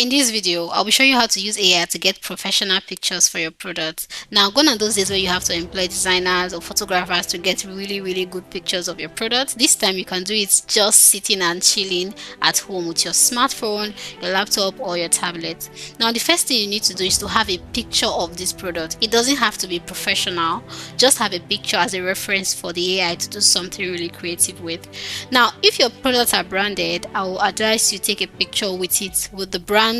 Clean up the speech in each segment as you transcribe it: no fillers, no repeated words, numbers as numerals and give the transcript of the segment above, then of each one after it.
In this video, I'll be showing you how to use AI to get professional pictures for your products. Now, gone are those days where you have to employ designers or photographers to get really good pictures of your product. This time you can do it just sitting and chilling at home with your smartphone, your laptop or your tablet. Now, the first thing you need to do is to have a picture of this product. It doesn't have to be professional, just have a picture as a reference for the AI to do something really creative with. Now, if your products are branded, I will advise you take a picture with it, with the brand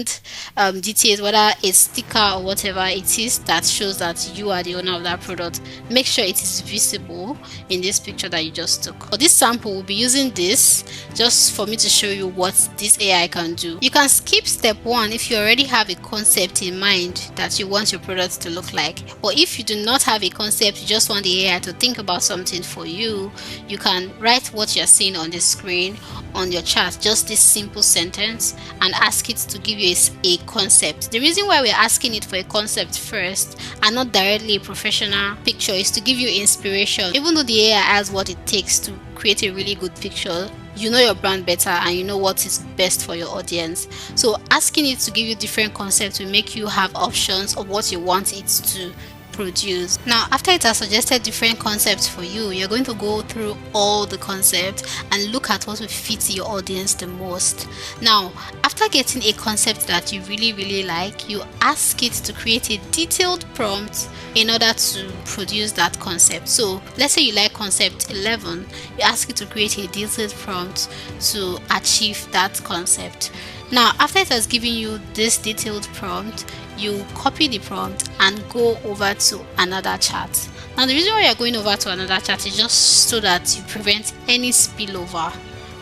details, whether a sticker or whatever it is that shows that you are the owner of that product. Make sure it is visible in this picture that you just took. For this sample, we'll be using this just for me to show you what this AI can do. You can skip step 1 if you already have a concept in mind that you want your products to look like. But if you do not have a concept, you just want the AI to think about something for you, you can write what you're seeing on the screen on your chart, just this simple sentence, and ask it to give you a concept. The reason why we're asking it for a concept first and not directly a professional picture is to give you inspiration. Even though the AI has what it takes to create a really good picture, you know your brand better and you know what is best for your audience. So asking it to give you different concepts will make you have options of what you want it to produce. Now, after it has suggested different concepts for you, you're going to go through all the concepts and look at what will fit your audience the most. Now, after getting a concept that you really like, you ask it to create a detailed prompt in order to produce that concept. So let's say you like concept 11, you ask it to create a detailed prompt to achieve that concept. Now, after it has given you this detailed prompt, you copy the prompt and go over to another chart. Now, the reason why you're going over to another chart is just so that you prevent any spillover,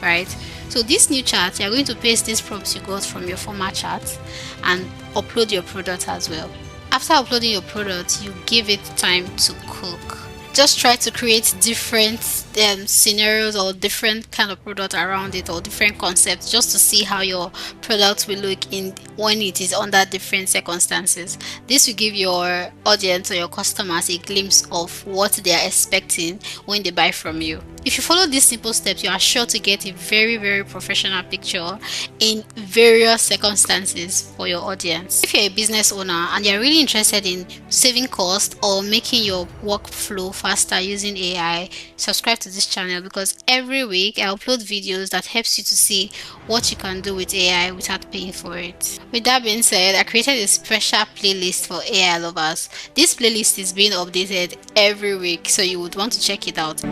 right? So this new chart, you're going to paste these prompts you got from your former chart and upload your product as well. After uploading your product, you give it time to cook. Just try to create different scenarios or different kind of product around it, or different concepts, just to see how your product will look in when it is under different circumstances. This will give your audience or your customers a glimpse of what they are expecting when they buy from you. If you follow these simple steps, you are sure to get a very professional picture in various circumstances for your audience. If you're a business owner and you're really interested in saving cost or making your workflow faster using AI, subscribe to this channel, because every week I upload videos that helps you to see what you can do with AI without paying for it. With that being said, I created a special playlist for AI lovers. This playlist is being updated every week, so you would want to check it out.